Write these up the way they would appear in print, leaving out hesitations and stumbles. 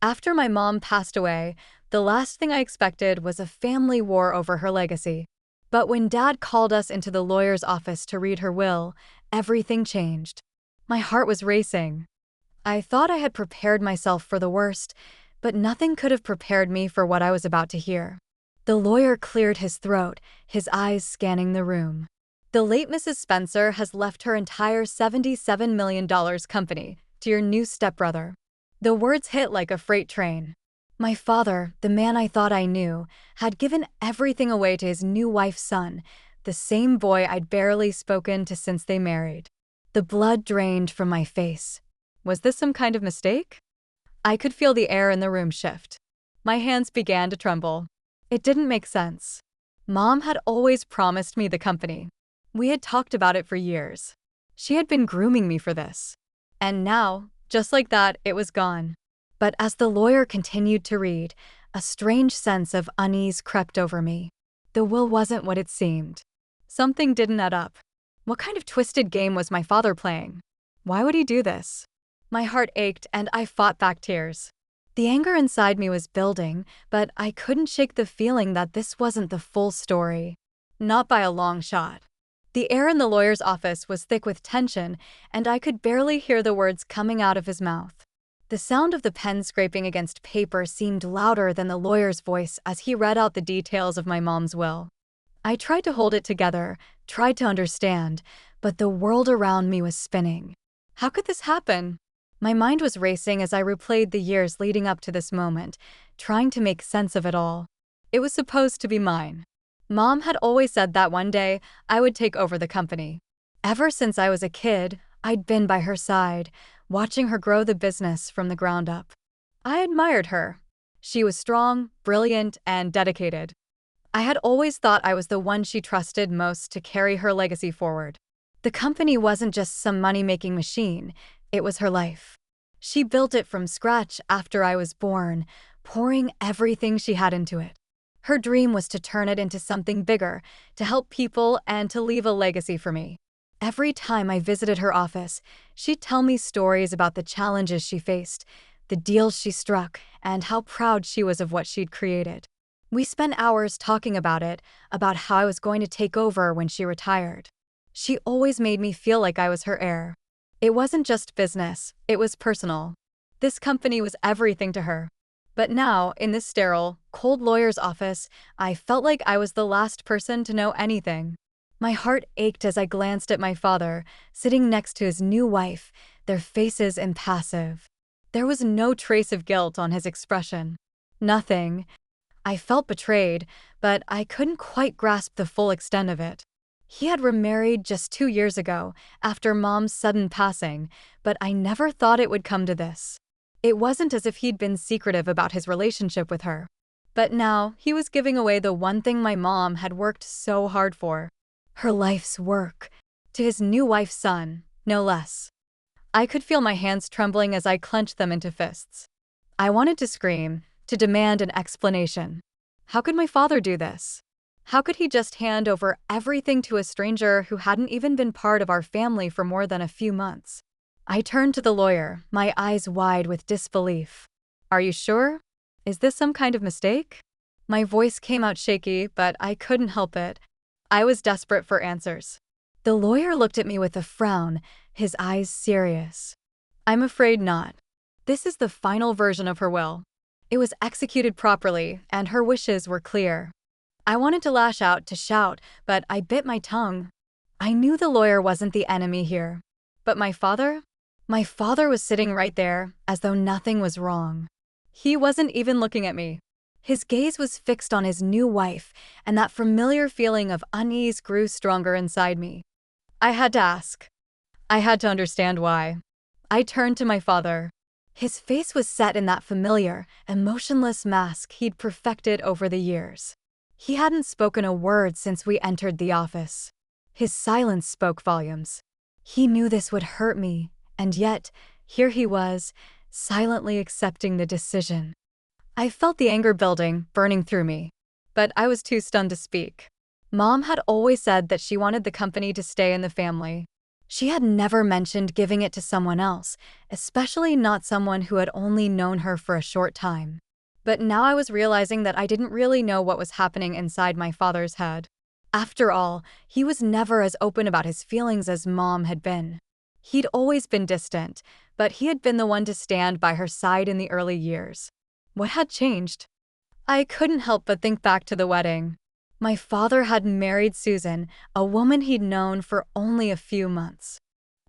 After my mom passed away, the last thing I expected was a family war over her legacy. But when Dad called us into the lawyer's office to read her will, everything changed. My heart was racing. I thought I had prepared myself for the worst, but nothing could have prepared me for what I was about to hear. The lawyer cleared his throat, his eyes scanning the room. The late Mrs. Spencer has left her entire $77 million company to your new stepbrother. The words hit like a freight train. My father, the man I thought I knew, had given everything away to his new wife's son, the same boy I'd barely spoken to since they married. The blood drained from my face. Was this some kind of mistake? I could feel the air in the room shift. My hands began to tremble. It didn't make sense. Mom had always promised me the company. We had talked about it for years. She had been grooming me for this. And now, just like that, it was gone. But as the lawyer continued to read, a strange sense of unease crept over me. The will wasn't what it seemed. Something didn't add up. What kind of twisted game was my father playing? Why would he do this? My heart ached and I fought back tears. The anger inside me was building, but I couldn't shake the feeling that this wasn't the full story. Not by a long shot. The air in the lawyer's office was thick with tension, and I could barely hear the words coming out of his mouth. The sound of the pen scraping against paper seemed louder than the lawyer's voice as he read out the details of my mom's will. I tried to hold it together, tried to understand, but the world around me was spinning. How could this happen? My mind was racing as I replayed the years leading up to this moment, trying to make sense of it all. It was supposed to be mine. Mom had always said that one day I would take over the company. Ever since I was a kid, I'd been by her side, watching her grow the business from the ground up. I admired her. She was strong, brilliant, and dedicated. I had always thought I was the one she trusted most to carry her legacy forward. The company wasn't just some money-making machine, it was her life. She built it from scratch after I was born, pouring everything she had into it. Her dream was to turn it into something bigger, to help people and to leave a legacy for me. Every time I visited her office, she'd tell me stories about the challenges she faced, the deals she struck, and how proud she was of what she'd created. We spent hours talking about it, about how I was going to take over when she retired. She always made me feel like I was her heir. It wasn't just business, it was personal. This company was everything to her. But now, in this sterile, cold lawyer's office, I felt like I was the last person to know anything. My heart ached as I glanced at my father, sitting next to his new wife, their faces impassive. There was no trace of guilt on his expression. Nothing. I felt betrayed, but I couldn't quite grasp the full extent of it. He had remarried just 2 years ago, after Mom's sudden passing, but I never thought it would come to this. It wasn't as if he'd been secretive about his relationship with her. But now, he was giving away the one thing my mom had worked so hard for. Her life's work. To his new wife's son, no less. I could feel my hands trembling as I clenched them into fists. I wanted to scream, to demand an explanation. How could my father do this? How could he just hand over everything to a stranger who hadn't even been part of our family for more than a few months? I turned to the lawyer, my eyes wide with disbelief. Are you sure? Is this some kind of mistake? My voice came out shaky, but I couldn't help it. I was desperate for answers. The lawyer looked at me with a frown, his eyes serious. I'm afraid not. This is the final version of her will. It was executed properly, and her wishes were clear. I wanted to lash out, to shout, but I bit my tongue. I knew the lawyer wasn't the enemy here. But my father? My father was sitting right there, as though nothing was wrong. He wasn't even looking at me. His gaze was fixed on his new wife, and that familiar feeling of unease grew stronger inside me. I had to ask. I had to understand why. I turned to my father. His face was set in that familiar, emotionless mask he'd perfected over the years. He hadn't spoken a word since we entered the office. His silence spoke volumes. He knew this would hurt me, and yet, here he was, silently accepting the decision. I felt the anger building, burning through me. But I was too stunned to speak. Mom had always said that she wanted the company to stay in the family. She had never mentioned giving it to someone else, especially not someone who had only known her for a short time. But now I was realizing that I didn't really know what was happening inside my father's head. After all, he was never as open about his feelings as Mom had been. He'd always been distant, but he had been the one to stand by her side in the early years. What had changed? I couldn't help but think back to the wedding. My father had married Susan, a woman he'd known for only a few months.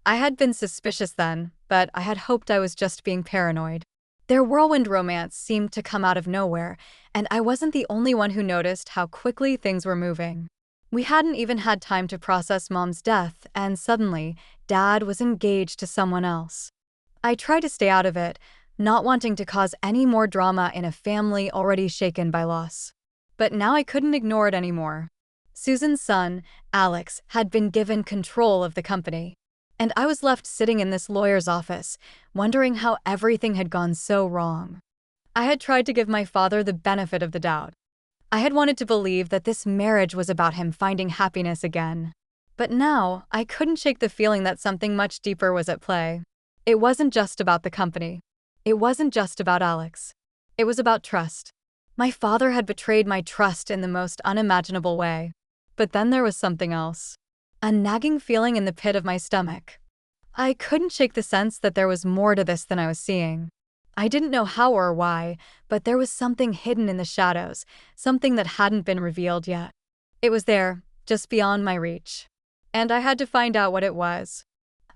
I had been suspicious then, but I had hoped I was just being paranoid. Their whirlwind romance seemed to come out of nowhere, and I wasn't the only one who noticed how quickly things were moving. We hadn't even had time to process Mom's death, and suddenly, Dad was engaged to someone else. I tried to stay out of it, not wanting to cause any more drama in a family already shaken by loss. But now I couldn't ignore it anymore. Susan's son, Alex, had been given control of the company. And I was left sitting in this lawyer's office, wondering how everything had gone so wrong. I had tried to give my father the benefit of the doubt. I had wanted to believe that this marriage was about him finding happiness again. But now, I couldn't shake the feeling that something much deeper was at play. It wasn't just about the company. It wasn't just about Alex. It was about trust. My father had betrayed my trust in the most unimaginable way. But then there was something else. A nagging feeling in the pit of my stomach. I couldn't shake the sense that there was more to this than I was seeing. I didn't know how or why, but there was something hidden in the shadows, something that hadn't been revealed yet. It was there, just beyond my reach. And I had to find out what it was.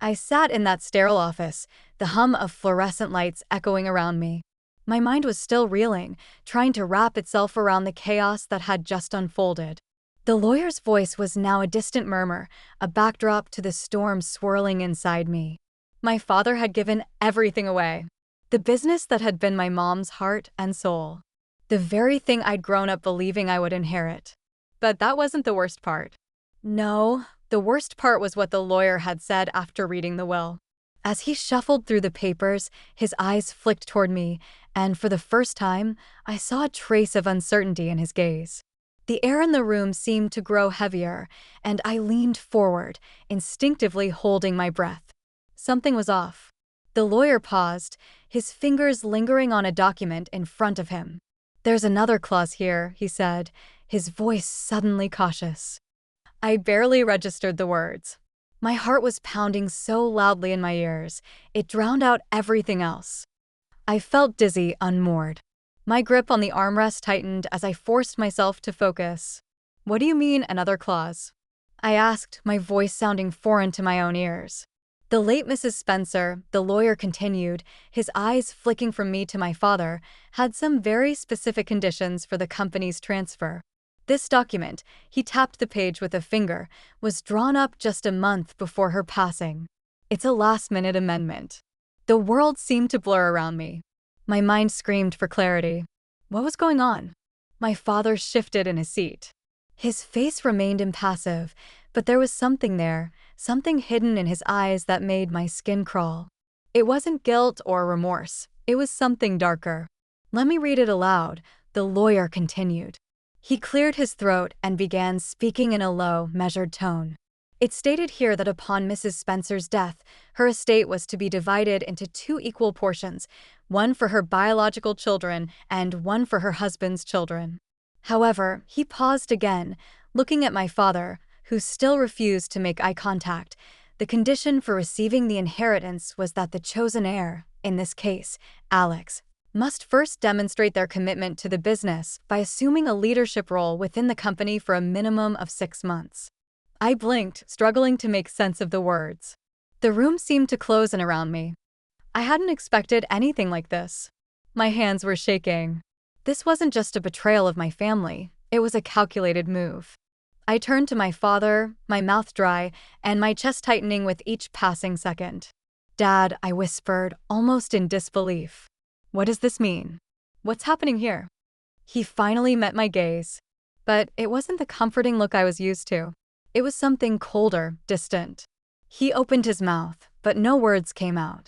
I sat in that sterile office, the hum of fluorescent lights echoing around me. My mind was still reeling, trying to wrap itself around the chaos that had just unfolded. The lawyer's voice was now a distant murmur, a backdrop to the storm swirling inside me. My father had given everything away. The business that had been my mom's heart and soul. The very thing I'd grown up believing I would inherit. But that wasn't the worst part. No, the worst part was what the lawyer had said after reading the will. As he shuffled through the papers, his eyes flicked toward me, and for the first time, I saw a trace of uncertainty in his gaze. The air in the room seemed to grow heavier, and I leaned forward, instinctively holding my breath. Something was off. The lawyer paused, his fingers lingering on a document in front of him. "There's another clause here," he said, his voice suddenly cautious. I barely registered the words. My heart was pounding so loudly in my ears, it drowned out everything else. I felt dizzy, unmoored. My grip on the armrest tightened as I forced myself to focus. "What do you mean, another clause?" I asked, my voice sounding foreign to my own ears. "The late Mrs. Spencer," the lawyer continued, his eyes flicking from me to my father, "had some very specific conditions for the company's transfer. This document," he tapped the page with a finger, "was drawn up just a month before her passing. It's a last-minute amendment." The world seemed to blur around me. My mind screamed for clarity. What was going on? My father shifted in his seat. His face remained impassive, but there was something there, something hidden in his eyes that made my skin crawl. It wasn't guilt or remorse. It was something darker. "Let me read it aloud," the lawyer continued. He cleared his throat and began speaking in a low, measured tone. "It stated here that upon Mrs. Spencer's death, her estate was to be divided into 2 equal portions, one for her biological children and one for her husband's children." However, he paused again, looking at my father, who still refused to make eye contact. The condition for receiving the inheritance was that the chosen heir, in this case, Alex, must first demonstrate their commitment to the business by assuming a leadership role within the company for a minimum of 6 months. I blinked, struggling to make sense of the words. The room seemed to close in around me. I hadn't expected anything like this. My hands were shaking. This wasn't just a betrayal of my family, it was a calculated move. I turned to my father, my mouth dry, and my chest tightening with each passing second. "Dad," I whispered, almost in disbelief. "What does this mean? What's happening here?" He finally met my gaze. But it wasn't the comforting look I was used to. It was something colder, distant. He opened his mouth, but no words came out.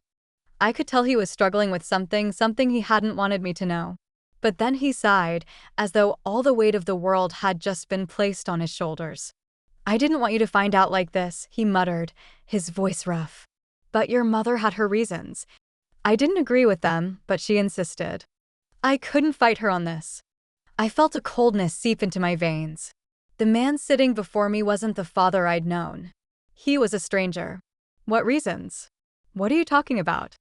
I could tell he was struggling with something he hadn't wanted me to know. But then he sighed, as though all the weight of the world had just been placed on his shoulders. I didn't want you to find out like this, he muttered, his voice rough. But your mother had her reasons. I didn't agree with them, but she insisted. I couldn't fight her on this. I felt a coldness seep into my veins. The man sitting before me wasn't the father I'd known. He was a stranger. What reasons? What are you talking about?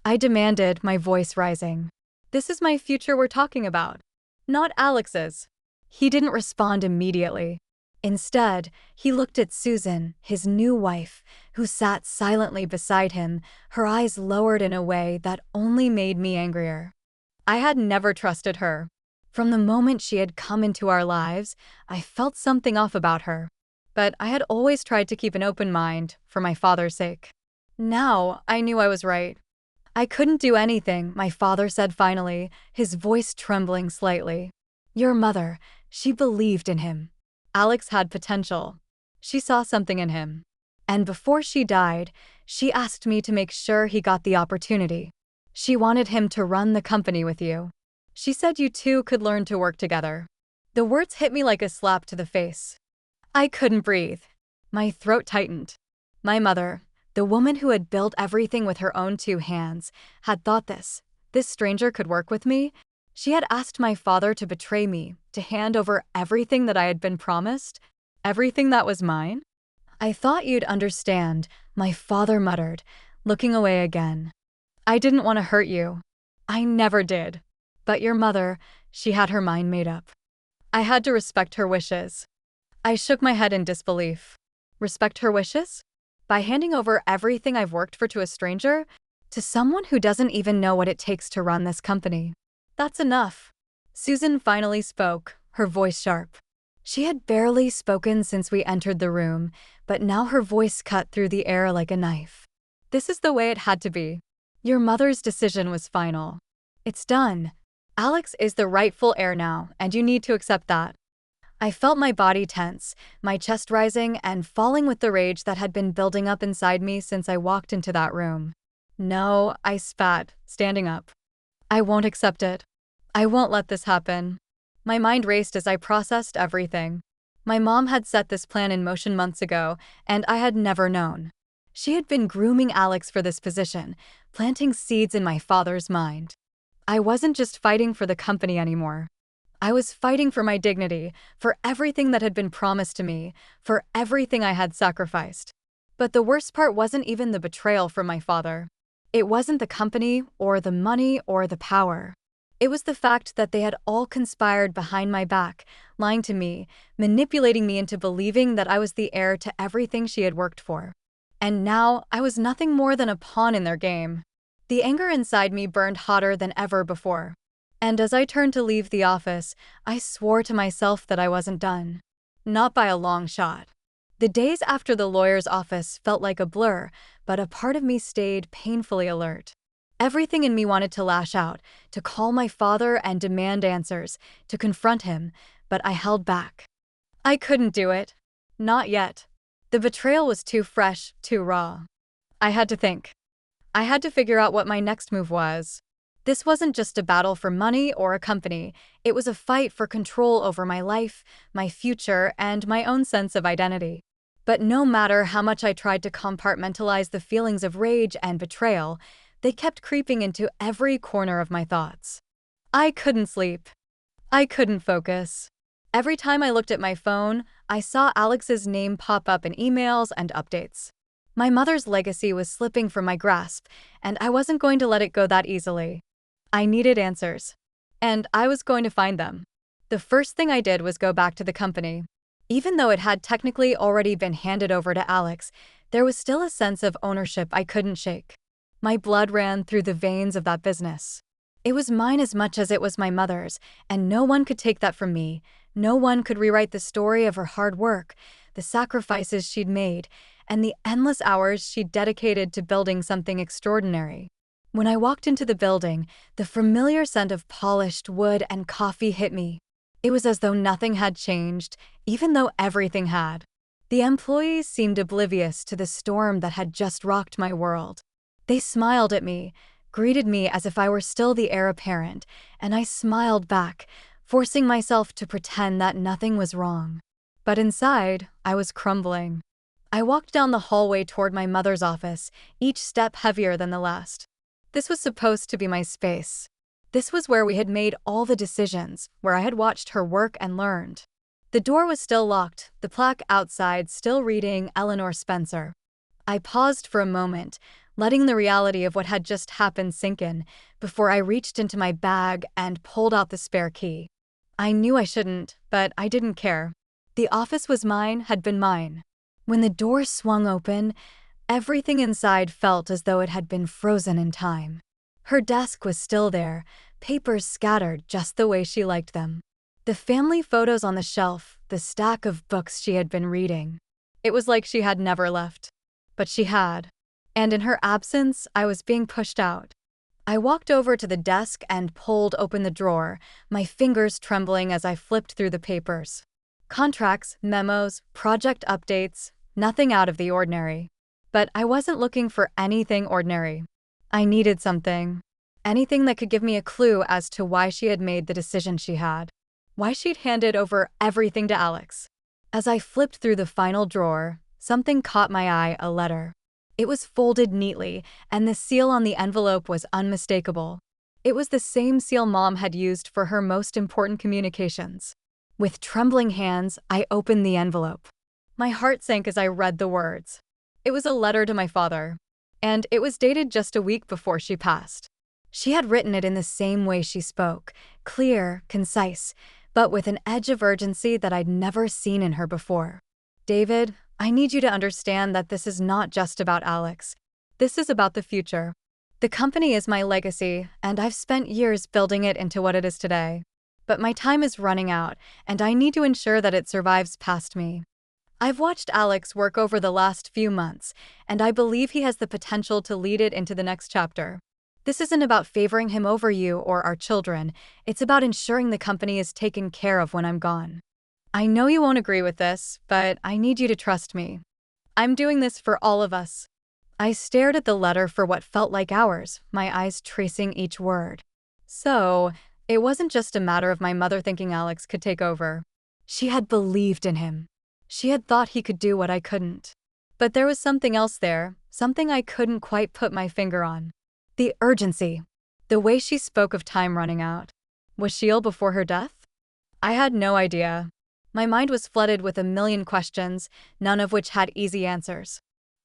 I demanded, my voice rising. This is my future we're talking about, not Alex's. He didn't respond immediately. Instead, he looked at Susan, his new wife, who sat silently beside him, her eyes lowered in a way that only made me angrier. I had never trusted her. From the moment she had come into our lives, I felt something off about her. But I had always tried to keep an open mind, for my father's sake. Now, I knew I was right. I couldn't do anything, my father said finally, his voice trembling slightly. Your mother, she believed in him. Alex had potential. She saw something in him. And before she died, she asked me to make sure he got the opportunity. She wanted him to run the company with you. She said you two could learn to work together. The words hit me like a slap to the face. I couldn't breathe. My throat tightened. My mother, the woman who had built everything with her own 2 hands, had thought this stranger could work with me. She had asked my father to betray me, to hand over everything that I had been promised, everything that was mine. I thought you'd understand, my father muttered, looking away again. I didn't want to hurt you. I never did. But your mother, she had her mind made up. I had to respect her wishes. I shook my head in disbelief. Respect her wishes? By handing over everything I've worked for to a stranger? To someone who doesn't even know what it takes to run this company? That's enough. Susan finally spoke, her voice sharp. She had barely spoken since we entered the room, but now her voice cut through the air like a knife. This is the way it had to be. Your mother's decision was final. It's done. Alex is the rightful heir now, and you need to accept that. I felt my body tense, my chest rising and falling with the rage that had been building up inside me since I walked into that room. No, I spat, standing up. I won't accept it. I won't let this happen. My mind raced as I processed everything. My mom had set this plan in motion months ago, and I had never known. She had been grooming Alex for this position, planting seeds in my father's mind. I wasn't just fighting for the company anymore. I was fighting for my dignity, for everything that had been promised to me, for everything I had sacrificed. But the worst part wasn't even the betrayal from my father. It wasn't the company, or the money, or the power. It was the fact that they had all conspired behind my back, lying to me, manipulating me into believing that I was the heir to everything she had worked for. And now, I was nothing more than a pawn in their game. The anger inside me burned hotter than ever before. And as I turned to leave the office, I swore to myself that I wasn't done. Not by a long shot. The days after the lawyer's office felt like a blur, but a part of me stayed painfully alert. Everything in me wanted to lash out, to call my father and demand answers, to confront him, but I held back. I couldn't do it. Not yet. The betrayal was too fresh, too raw. I had to think. I had to figure out what my next move was. This wasn't just a battle for money or a company. It was a fight for control over my life, my future, and my own sense of identity. But no matter how much I tried to compartmentalize the feelings of rage and betrayal, they kept creeping into every corner of my thoughts. I couldn't sleep. I couldn't focus. Every time I looked at my phone, I saw Alex's name pop up in emails and updates. My mother's legacy was slipping from my grasp, and I wasn't going to let it go that easily. I needed answers. And I was going to find them. The first thing I did was go back to the company. Even though it had technically already been handed over to Alex, there was still a sense of ownership I couldn't shake. My blood ran through the veins of that business. It was mine as much as it was my mother's, and no one could take that from me. No one could rewrite the story of her hard work, the sacrifices she'd made, and the endless hours she'd dedicated to building something extraordinary. When I walked into the building, the familiar scent of polished wood and coffee hit me. It was as though nothing had changed, even though everything had. The employees seemed oblivious to the storm that had just rocked my world. They smiled at me, greeted me as if I were still the heir apparent, and I smiled back, forcing myself to pretend that nothing was wrong. But inside, I was crumbling. I walked down the hallway toward my mother's office, each step heavier than the last. This was supposed to be my space. This was where we had made all the decisions, where I had watched her work and learned. The door was still locked, the plaque outside still reading Eleanor Spencer. I paused for a moment, letting the reality of what had just happened sink in, before I reached into my bag and pulled out the spare key. I knew I shouldn't, but I didn't care. The office was mine, had been mine. When the door swung open, everything inside felt as though it had been frozen in time. Her desk was still there, papers scattered just the way she liked them. The family photos on the shelf, the stack of books she had been reading. It was like she had never left. But she had. And in her absence, I was being pushed out. I walked over to the desk and pulled open the drawer, my fingers trembling as I flipped through the papers. Contracts, memos, project updates, nothing out of the ordinary. But I wasn't looking for anything ordinary. I needed something. Anything that could give me a clue as to why she had made the decision she had. Why she'd handed over everything to Alex. As I flipped through the final drawer, something caught my eye, a letter. It was folded neatly, and the seal on the envelope was unmistakable. It was the same seal Mom had used for her most important communications. With trembling hands, I opened the envelope. My heart sank as I read the words. It was a letter to my father, and it was dated just a week before she passed. She had written it in the same way she spoke, clear, concise, but with an edge of urgency that I'd never seen in her before. David, I need you to understand that this is not just about Alex. This is about the future. The company is my legacy, and I've spent years building it into what it is today. But my time is running out, and I need to ensure that it survives past me. I've watched Alex work over the last few months, and I believe he has the potential to lead it into the next chapter. This isn't about favoring him over you or our children. It's about ensuring the company is taken care of when I'm gone. I know you won't agree with this, but I need you to trust me. I'm doing this for all of us. I stared at the letter for what felt like hours, my eyes tracing each word. So, it wasn't just a matter of my mother thinking Alex could take over. She had believed in him. She had thought he could do what I couldn't. But there was something else there, something I couldn't quite put my finger on. The urgency. The way she spoke of time running out. Was she ill before her death? I had no idea. My mind was flooded with a million questions, none of which had easy answers.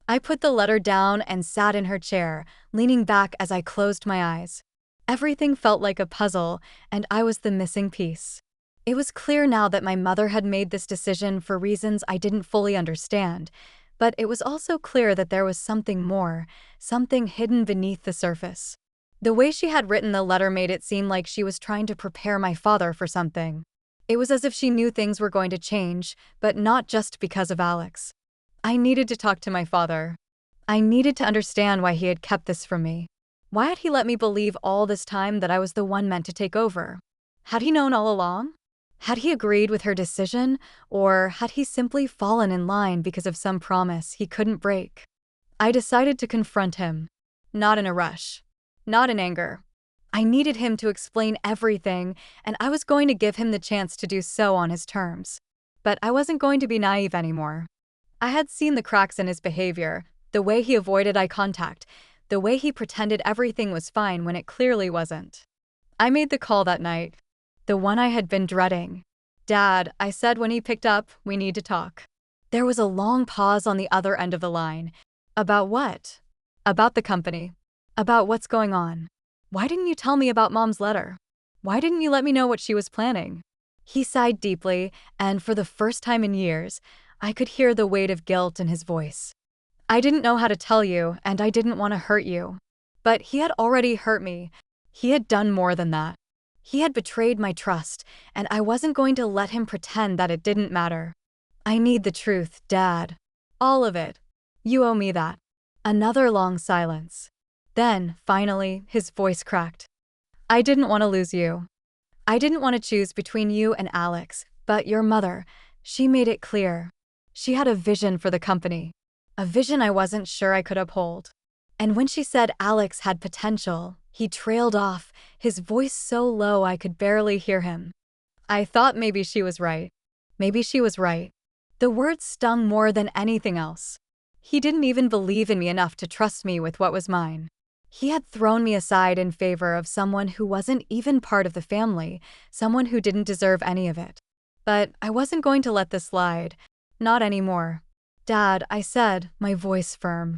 I put the letter down and sat in her chair, leaning back as I closed my eyes. Everything felt like a puzzle, and I was the missing piece. It was clear now that my mother had made this decision for reasons I didn't fully understand, but it was also clear that there was something more, something hidden beneath the surface. The way she had written the letter made it seem like she was trying to prepare my father for something. It was as if she knew things were going to change, but not just because of Alex. I needed to talk to my father. I needed to understand why he had kept this from me. Why had he let me believe all this time that I was the one meant to take over? Had he known all along? Had he agreed with her decision, or had he simply fallen in line because of some promise he couldn't break? I decided to confront him. Not in a rush. Not in anger. I needed him to explain everything, and I was going to give him the chance to do so on his terms. But I wasn't going to be naive anymore. I had seen the cracks in his behavior, the way he avoided eye contact, the way he pretended everything was fine when it clearly wasn't. I made the call that night. The one I had been dreading. Dad, I said when he picked up, we need to talk. There was a long pause on the other end of the line. About what? About the company. About what's going on. Why didn't you tell me about Mom's letter? Why didn't you let me know what she was planning? He sighed deeply, and for the first time in years, I could hear the weight of guilt in his voice. I didn't know how to tell you, and I didn't want to hurt you. But he had already hurt me. He had done more than that. He had betrayed my trust, and I wasn't going to let him pretend that it didn't matter. I need the truth, Dad. All of it. You owe me that. Another long silence. Then, finally, his voice cracked. I didn't want to lose you. I didn't want to choose between you and Alex, but your mother, she made it clear. She had a vision for the company. A vision I wasn't sure I could uphold. And when she said Alex had potential, he trailed off, his voice so low I could barely hear him. I thought maybe she was right. Maybe she was right. The words stung more than anything else. He didn't even believe in me enough to trust me with what was mine. He had thrown me aside in favor of someone who wasn't even part of the family, someone who didn't deserve any of it. But I wasn't going to let this slide. Not anymore. Dad, I said, my voice firm.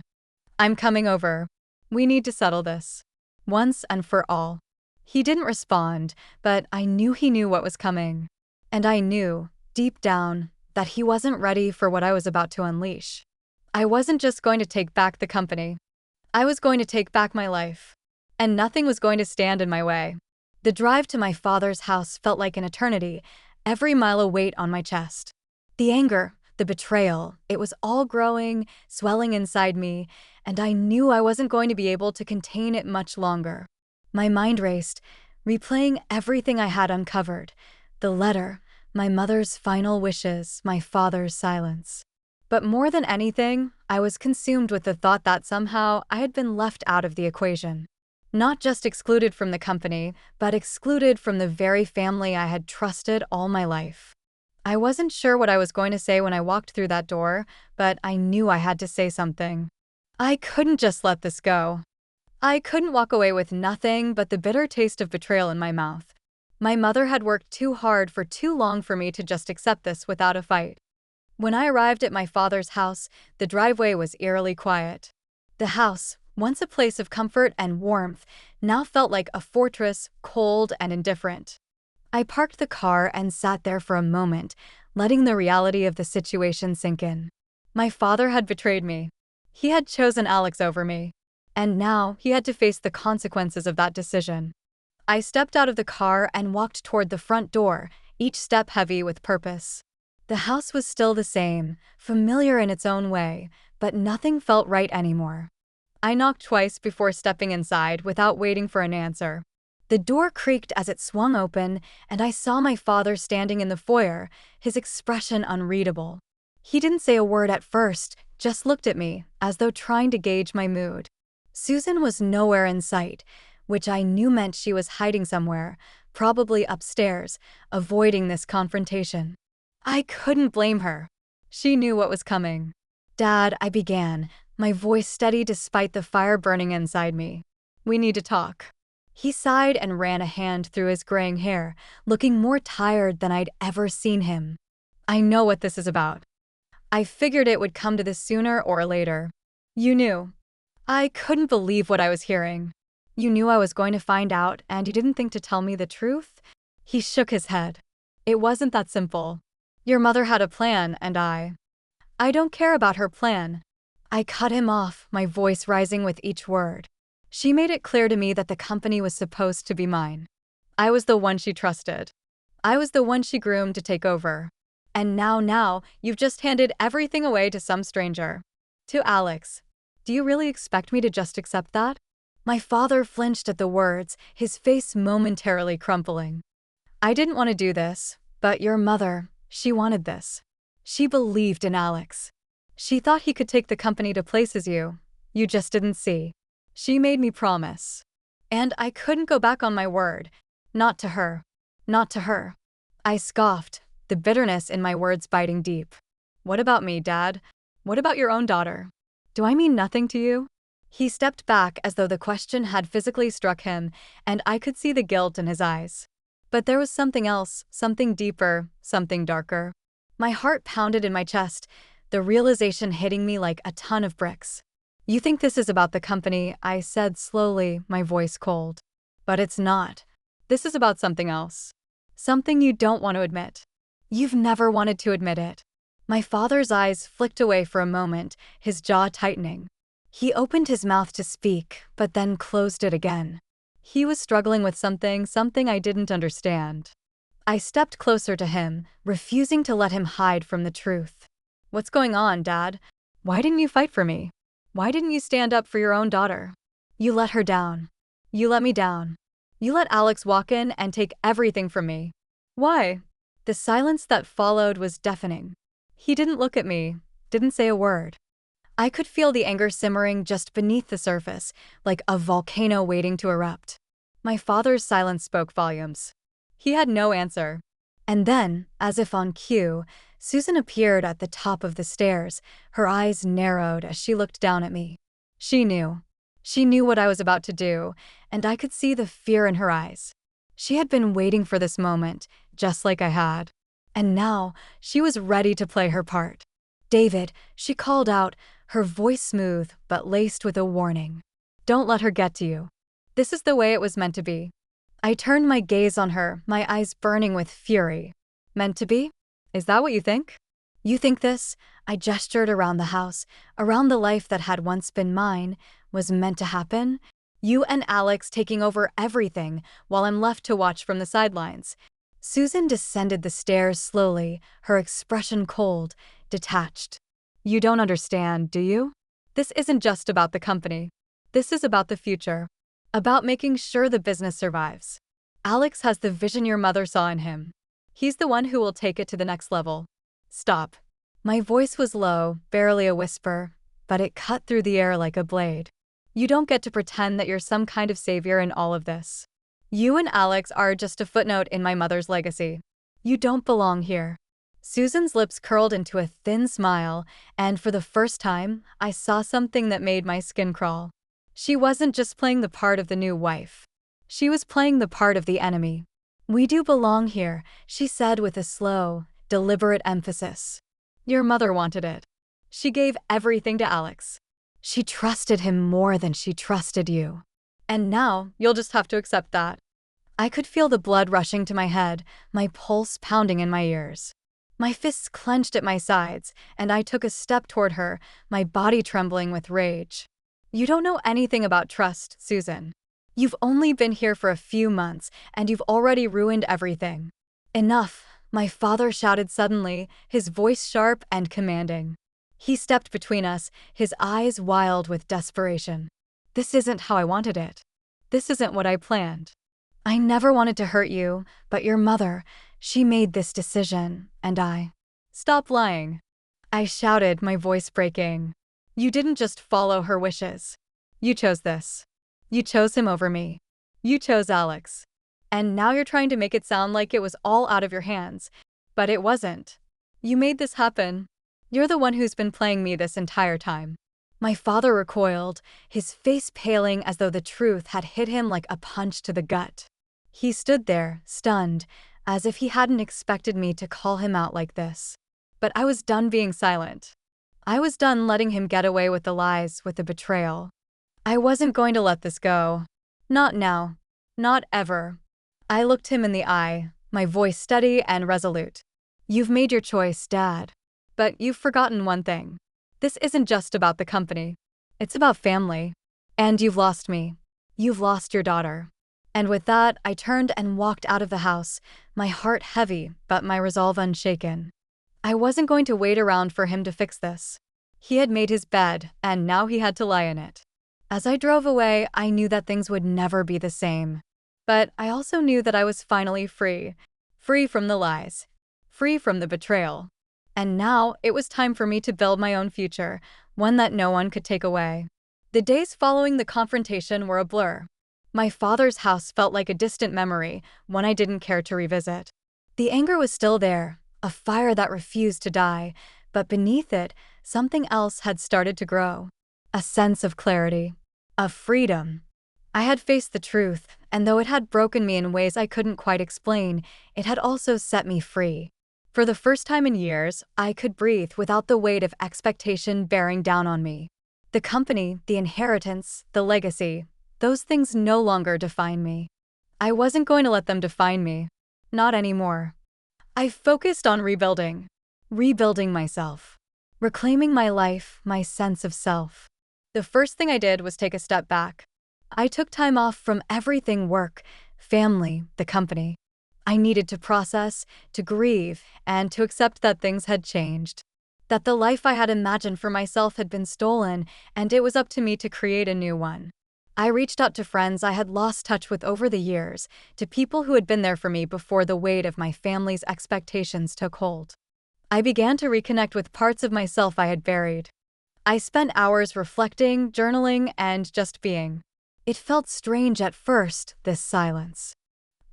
I'm coming over. We need to settle this. Once and for all. He didn't respond, but I knew he knew what was coming. And I knew, deep down, that he wasn't ready for what I was about to unleash. I wasn't just going to take back the company. I was going to take back my life. And nothing was going to stand in my way. The drive to my father's house felt like an eternity, every mile a weight on my chest. The anger, the betrayal, it was all growing, swelling inside me, and I knew I wasn't going to be able to contain it much longer. My mind raced, replaying everything I had uncovered. The letter, my mother's final wishes, my father's silence. But more than anything, I was consumed with the thought that somehow I had been left out of the equation. Not just excluded from the company, but excluded from the very family I had trusted all my life. I wasn't sure what I was going to say when I walked through that door, but I knew I had to say something. I couldn't just let this go. I couldn't walk away with nothing but the bitter taste of betrayal in my mouth. My mother had worked too hard for too long for me to just accept this without a fight. When I arrived at my father's house, the driveway was eerily quiet. The house, once a place of comfort and warmth, now felt like a fortress, cold and indifferent. I parked the car and sat there for a moment, letting the reality of the situation sink in. My father had betrayed me. He had chosen Alex over me. And now he had to face the consequences of that decision. I stepped out of the car and walked toward the front door, each step heavy with purpose. The house was still the same, familiar in its own way, but nothing felt right anymore. I knocked twice before stepping inside without waiting for an answer. The door creaked as it swung open, and I saw my father standing in the foyer, his expression unreadable. He didn't say a word at first, just looked at me, as though trying to gauge my mood. Susan was nowhere in sight, which I knew meant she was hiding somewhere, probably upstairs, avoiding this confrontation. I couldn't blame her. She knew what was coming. Dad, I began, my voice steady despite the fire burning inside me. We need to talk. He sighed and ran a hand through his graying hair, looking more tired than I'd ever seen him. I know what this is about. I figured it would come to this sooner or later. You knew. I couldn't believe what I was hearing. You knew I was going to find out, and you didn't think to tell me the truth? He shook his head. It wasn't that simple. Your mother had a plan, and I don't care about her plan. I cut him off, my voice rising with each word. She made it clear to me that the company was supposed to be mine. I was the one she trusted. I was the one she groomed to take over. And now, you've just handed everything away to some stranger. To Alex. Do you really expect me to just accept that? My father flinched at the words, his face momentarily crumpling. I didn't want to do this, but your mother, she wanted this. She believed in Alex. She thought he could take the company to places you just didn't see. She made me promise. And I couldn't go back on my word. Not to her. Not to her. I scoffed, the bitterness in my words biting deep. What about me, Dad? What about your own daughter? Do I mean nothing to you? He stepped back as though the question had physically struck him, and I could see the guilt in his eyes. But there was something else, something deeper, something darker. My heart pounded in my chest, the realization hitting me like a ton of bricks. You think this is about the company, I said slowly, my voice cold. But it's not. This is about something else. Something you don't want to admit. You've never wanted to admit it. My father's eyes flicked away for a moment, his jaw tightening. He opened his mouth to speak, but then closed it again. He was struggling with something I didn't understand. I stepped closer to him, refusing to let him hide from the truth. What's going on, Dad? Why didn't you fight for me? Why didn't you stand up for your own daughter? You let her down. You let me down. You let Alex walk in and take everything from me. Why? The silence that followed was deafening. He didn't look at me, didn't say a word. I could feel the anger simmering just beneath the surface, like a volcano waiting to erupt. My father's silence spoke volumes. He had no answer. And then, as if on cue, Susan appeared at the top of the stairs, her eyes narrowed as she looked down at me. She knew. She knew what I was about to do, and I could see the fear in her eyes. She had been waiting for this moment, just like I had. And now, she was ready to play her part. David, she called out, her voice smooth but laced with a warning. Don't let her get to you. This is the way it was meant to be. I turned my gaze on her, my eyes burning with fury. Meant to be? Is that what you think? You think this? I gestured around the house, around the life that had once been mine, was meant to happen? You and Alex taking over everything while I'm left to watch from the sidelines. Susan descended the stairs slowly, her expression cold, detached. You don't understand, do you? This isn't just about the company. This is about the future. About making sure the business survives. Alex has the vision your mother saw in him. He's the one who will take it to the next level. Stop. My voice was low, barely a whisper, but it cut through the air like a blade. You don't get to pretend that you're some kind of savior in all of this. You and Alex are just a footnote in my mother's legacy. You don't belong here. Susan's lips curled into a thin smile, and for the first time, I saw something that made my skin crawl. She wasn't just playing the part of the new wife. She was playing the part of the enemy. We do belong here, she said with a slow, deliberate emphasis. Your mother wanted it. She gave everything to Alex. She trusted him more than she trusted you. And now, you'll just have to accept that. I could feel the blood rushing to my head, my pulse pounding in my ears. My fists clenched at my sides, and I took a step toward her, my body trembling with rage. You don't know anything about trust, Susan. You've only been here for a few months, and you've already ruined everything. Enough, my father shouted suddenly, his voice sharp and commanding. He stepped between us, his eyes wild with desperation. This isn't how I wanted it. This isn't what I planned. I never wanted to hurt you, but your mother, she made this decision, and I... Stop lying. I shouted, my voice breaking. You didn't just follow her wishes. You chose this. You chose him over me. You chose Alex. And now you're trying to make it sound like it was all out of your hands. But it wasn't. You made this happen. You're the one who's been playing me this entire time. My father recoiled, his face paling as though the truth had hit him like a punch to the gut. He stood there, stunned, as if he hadn't expected me to call him out like this. But I was done being silent. I was done letting him get away with the lies, with the betrayal. I wasn't going to let this go. Not now. Not ever. I looked him in the eye, my voice steady and resolute. You've made your choice, Dad. But you've forgotten one thing. This isn't just about the company. It's about family. And you've lost me. You've lost your daughter. And with that, I turned and walked out of the house, my heart heavy, but my resolve unshaken. I wasn't going to wait around for him to fix this. He had made his bed, and now he had to lie in it. As I drove away, I knew that things would never be the same. But I also knew that I was finally free. Free from the lies. Free from the betrayal. And now, it was time for me to build my own future, one that no one could take away. The days following the confrontation were a blur. My father's house felt like a distant memory, one I didn't care to revisit. The anger was still there, a fire that refused to die, but beneath it, something else had started to grow. A sense of clarity. Of freedom. I had faced the truth, and though it had broken me in ways I couldn't quite explain, it had also set me free. For the first time in years, I could breathe without the weight of expectation bearing down on me. The company, the inheritance, the legacy, those things no longer define me. I wasn't going to let them define me. Not anymore. I focused on rebuilding. Rebuilding myself. Reclaiming my life, my sense of self. The first thing I did was take a step back. I took time off from everything: work, family, the company. I needed to process, to grieve, and to accept that things had changed. That the life I had imagined for myself had been stolen, and it was up to me to create a new one. I reached out to friends I had lost touch with over the years, to people who had been there for me before the weight of my family's expectations took hold. I began to reconnect with parts of myself I had buried. I spent hours reflecting, journaling, and just being. It felt strange at first, this silence.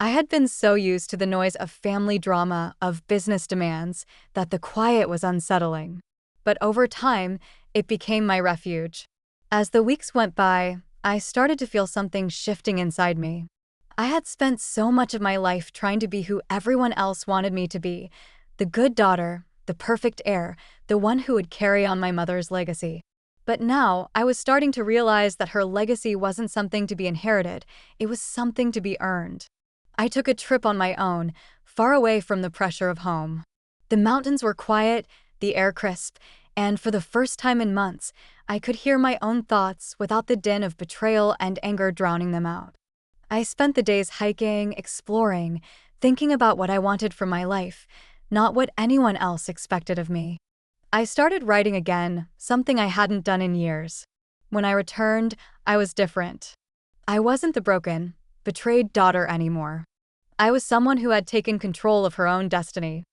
I had been so used to the noise of family drama, of business demands, that the quiet was unsettling. But over time, it became my refuge. As the weeks went by, I started to feel something shifting inside me. I had spent so much of my life trying to be who everyone else wanted me to be, the good daughter, the perfect heir, the one who would carry on my mother's legacy. But now, I was starting to realize that her legacy wasn't something to be inherited, it was something to be earned. I took a trip on my own, far away from the pressure of home. The mountains were quiet, the air crisp, and for the first time in months, I could hear my own thoughts without the din of betrayal and anger drowning them out. I spent the days hiking, exploring, thinking about what I wanted from my life, not what anyone else expected of me. I started writing again, something I hadn't done in years. When I returned, I was different. I wasn't the broken, betrayed daughter anymore. I was someone who had taken control of her own destiny.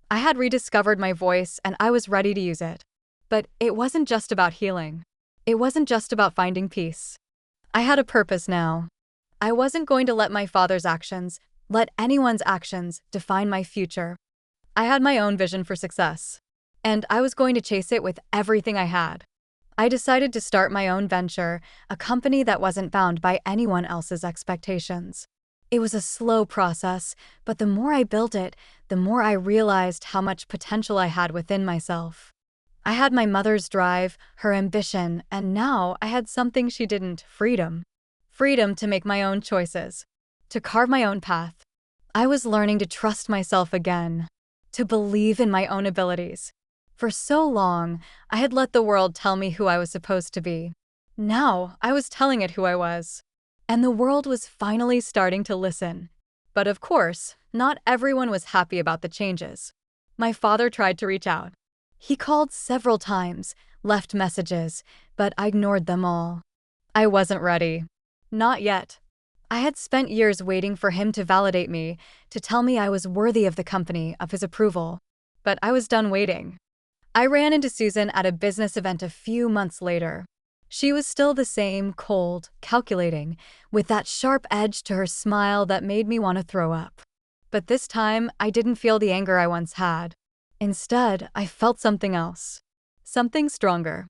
I had rediscovered my voice and I was ready to use it. But it wasn't just about healing. It wasn't just about finding peace. I had a purpose now. I wasn't going to let my father's actions, let anyone's actions, define my future. I had my own vision for success. And I was going to chase it with everything I had. I decided to start my own venture, a company that wasn't bound by anyone else's expectations. It was a slow process, but the more I built it, the more I realized how much potential I had within myself. I had my mother's drive, her ambition, and now I had something she didn't: freedom. Freedom to make my own choices, to carve my own path. I was learning to trust myself again, to believe in my own abilities. For so long, I had let the world tell me who I was supposed to be. Now, I was telling it who I was. And the world was finally starting to listen. But of course, not everyone was happy about the changes. My father tried to reach out. He called several times, left messages, but I ignored them all. I wasn't ready. Not yet. I had spent years waiting for him to validate me, to tell me I was worthy of the company, of his approval. But I was done waiting. I ran into Susan at a business event a few months later. She was still the same, cold, calculating, with that sharp edge to her smile that made me want to throw up. But this time, I didn't feel the anger I once had. Instead, I felt something else. Something stronger.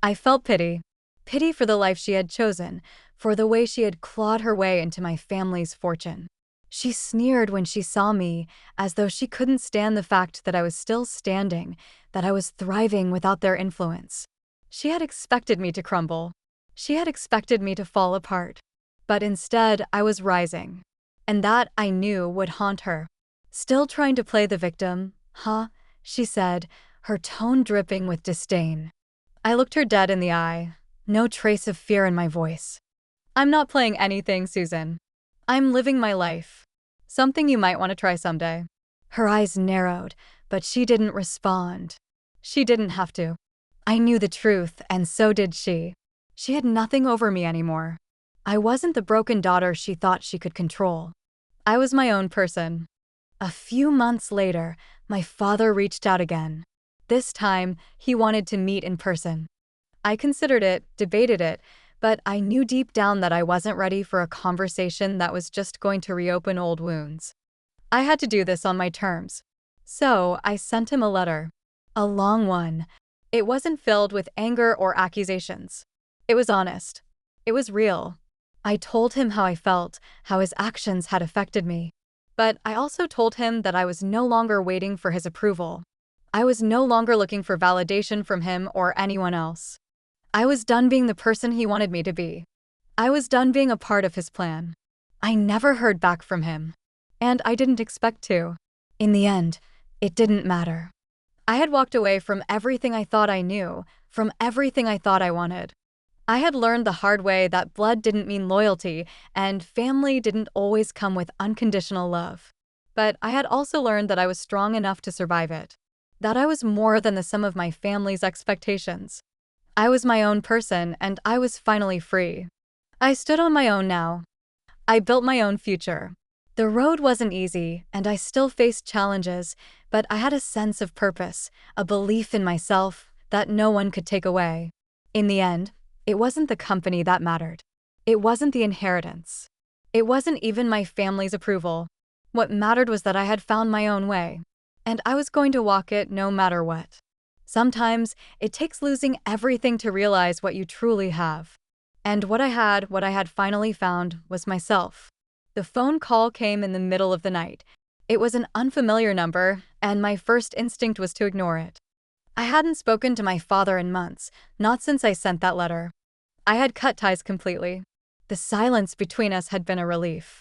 I felt pity. Pity for the life she had chosen, for the way she had clawed her way into my family's fortune. She sneered when she saw me, as though she couldn't stand the fact that I was still standing, that I was thriving without their influence. She had expected me to crumble. She had expected me to fall apart. But instead, I was rising. And that, I knew, would haunt her. Still trying to play the victim, huh? She said, her tone dripping with disdain. I looked her dead in the eye, no trace of fear in my voice. I'm not playing anything, Susan. I'm living my life. Something you might want to try someday. Her eyes narrowed, but she didn't respond. She didn't have to. I knew the truth, and so did she. She had nothing over me anymore. I wasn't the broken daughter she thought she could control. I was my own person. A few months later, my father reached out again. This time, he wanted to meet in person. I considered it, debated it, but I knew deep down that I wasn't ready for a conversation that was just going to reopen old wounds. I had to do this on my terms. So, I sent him a letter. A long one. It wasn't filled with anger or accusations. It was honest. It was real. I told him how I felt, how his actions had affected me. But I also told him that I was no longer waiting for his approval. I was no longer looking for validation from him or anyone else. I was done being the person he wanted me to be. I was done being a part of his plan. I never heard back from him. And I didn't expect to. In the end, it didn't matter. I had walked away from everything I thought I knew, from everything I thought I wanted. I had learned the hard way that blood didn't mean loyalty, and family didn't always come with unconditional love. But I had also learned that I was strong enough to survive it. That I was more than the sum of my family's expectations. I was my own person, and I was finally free. I stood on my own now. I built my own future. The road wasn't easy, and I still faced challenges, but I had a sense of purpose, a belief in myself that no one could take away. In the end, it wasn't the company that mattered. It wasn't the inheritance. It wasn't even my family's approval. What mattered was that I had found my own way, and I was going to walk it no matter what. Sometimes it takes losing everything to realize what you truly have. And what I had finally found was myself. The phone call came in the middle of the night. It was an unfamiliar number, and my first instinct was to ignore it. I hadn't spoken to my father in months, not since I sent that letter. I had cut ties completely. The silence between us had been a relief.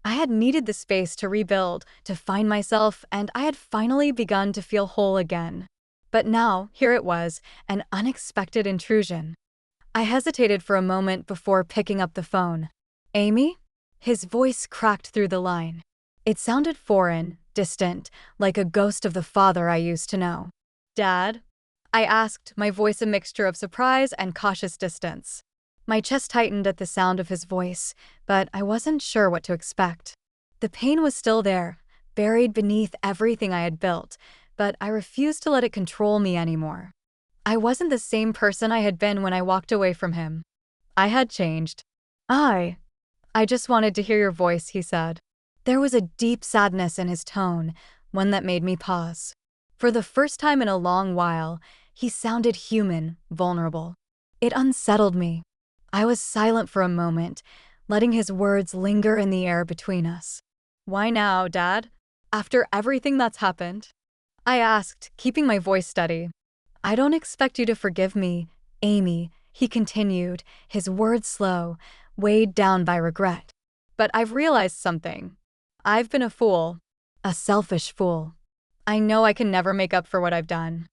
I had needed the space to rebuild, to find myself, and I had finally begun to feel whole again. But now, here it was, an unexpected intrusion. I hesitated for a moment before picking up the phone. "Amy?" His voice cracked through the line. It sounded foreign, distant, like a ghost of the father I used to know. "Dad?" I asked, my voice a mixture of surprise and cautious distance. My chest tightened at the sound of his voice, but I wasn't sure what to expect. The pain was still there, buried beneath everything I had built, but I refused to let it control me anymore. I wasn't the same person I had been when I walked away from him. I had changed. I just wanted to hear your voice," he said. There was a deep sadness in his tone, one that made me pause. For the first time in a long while, he sounded human, vulnerable. It unsettled me. I was silent for a moment, letting his words linger in the air between us. "Why now, Dad? After everything that's happened?" I asked, keeping my voice steady. "I don't expect you to forgive me, Amy," he continued, his words slow, weighed down by regret. "But I've realized something. I've been a fool. A selfish fool. I know I can never make up for what I've done.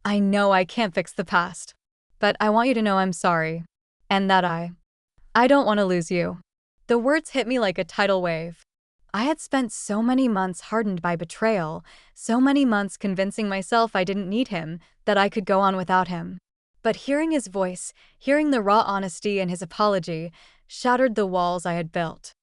I know I can't fix the past. But I want you to know I'm sorry. And that I don't want to lose you." The words hit me like a tidal wave. I had spent so many months hardened by betrayal, so many months convincing myself I didn't need him, that I could go on without him. But hearing his voice, hearing the raw honesty in his apology, shattered the walls I had built.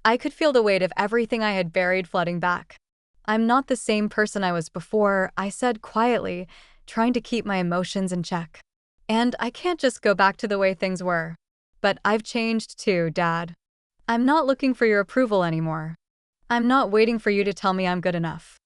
I could feel the weight of everything I had buried flooding back. "I'm not the same person I was before," I said quietly, trying to keep my emotions in check. "And I can't just go back to the way things were. But I've changed too, Dad. I'm not looking for your approval anymore. I'm not waiting for you to tell me I'm good enough.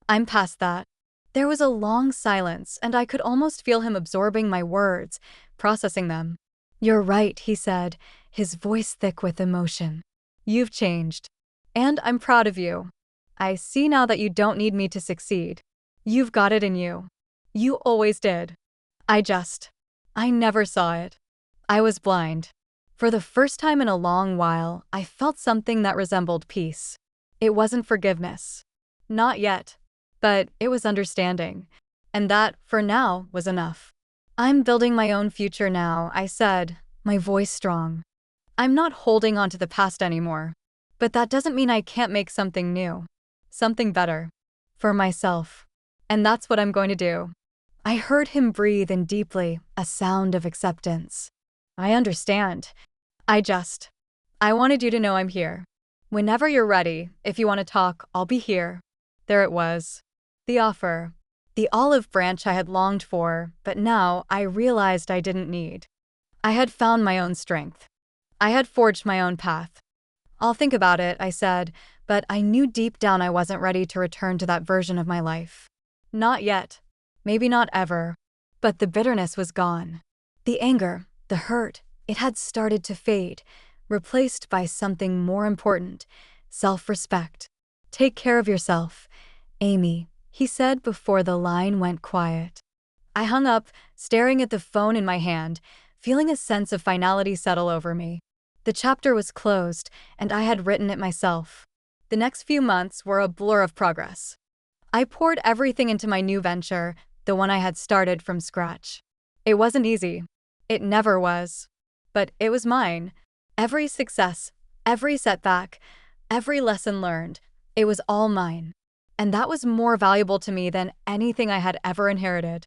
I'm past that." There was a long silence, and I could almost feel him absorbing my words, processing them. "You're right," he said, his voice thick with emotion. "You've changed. And I'm proud of you. I see now that you don't need me to succeed. You've got it in you. You always did. I never saw it. I was blind." For the first time in a long while, I felt something that resembled peace. It wasn't forgiveness. Not yet. But it was understanding. And that, for now, was enough. "I'm building my own future now," I said, my voice strong. "I'm not holding on to the past anymore. But that doesn't mean I can't make something new. Something better. For myself. And that's what I'm going to do." I heard him breathe in deeply, a sound of acceptance. "I understand. I wanted you to know I'm here. Whenever you're ready, if you want to talk, I'll be here." There it was. The offer. The olive branch I had longed for, but now I realized I didn't need. I had found my own strength. I had forged my own path. "I'll think about it," I said, but I knew deep down I wasn't ready to return to that version of my life. Not yet. Maybe not ever. But the bitterness was gone. The anger, the hurt, it had started to fade, replaced by something more important, self-respect. "Take care of yourself, Amy," he said before the line went quiet. I hung up, staring at the phone in my hand, feeling a sense of finality settle over me. The chapter was closed, and I had written it myself. The next few months were a blur of progress. I poured everything into my new venture, the one I had started from scratch. It wasn't easy. It never was. But it was mine. Every success, every setback, every lesson learned, it was all mine. And that was more valuable to me than anything I had ever inherited.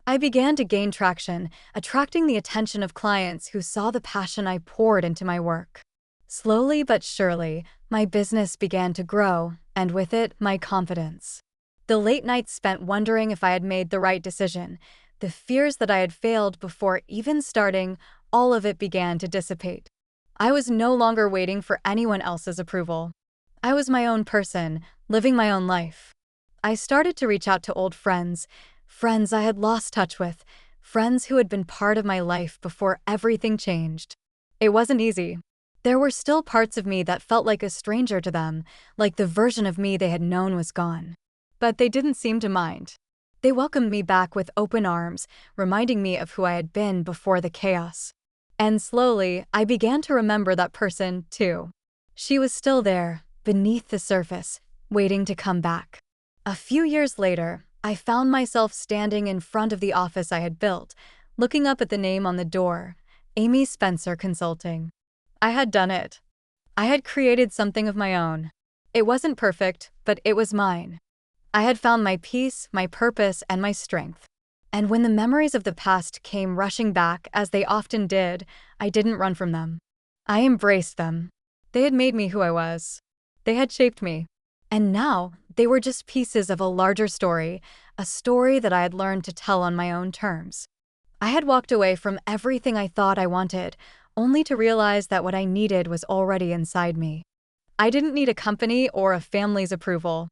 I began to gain traction, attracting the attention of clients who saw the passion I poured into my work. Slowly but surely, my business began to grow, and with it, my confidence. The late nights spent wondering if I had made the right decision, the fears that I had failed before even starting, all of it began to dissipate. I was no longer waiting for anyone else's approval. I was my own person, living my own life. I started to reach out to old friends, friends I had lost touch with, friends who had been part of my life before everything changed. It wasn't easy. There were still parts of me that felt like a stranger to them, like the version of me they had known was gone. But they didn't seem to mind. They welcomed me back with open arms, reminding me of who I had been before the chaos. And slowly, I began to remember that person, too. She was still there, beneath the surface, waiting to come back. A few years later, I found myself standing in front of the office I had built, looking up at the name on the door, Amy Spencer Consulting. I had done it. I had created something of my own. It wasn't perfect, but it was mine. I had found my peace, my purpose, and my strength. And when the memories of the past came rushing back, as they often did, I didn't run from them. I embraced them. They had made me who I was. They had shaped me. And now, they were just pieces of a larger story, a story that I had learned to tell on my own terms. I had walked away from everything I thought I wanted, only to realize that what I needed was already inside me. I didn't need a company or a family's approval.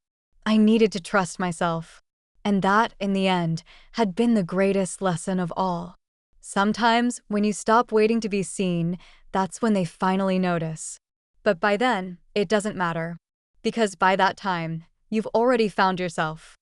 I needed to trust myself. And that, in the end, had been the greatest lesson of all. Sometimes, when you stop waiting to be seen, that's when they finally notice. But by then, it doesn't matter. Because by that time, you've already found yourself.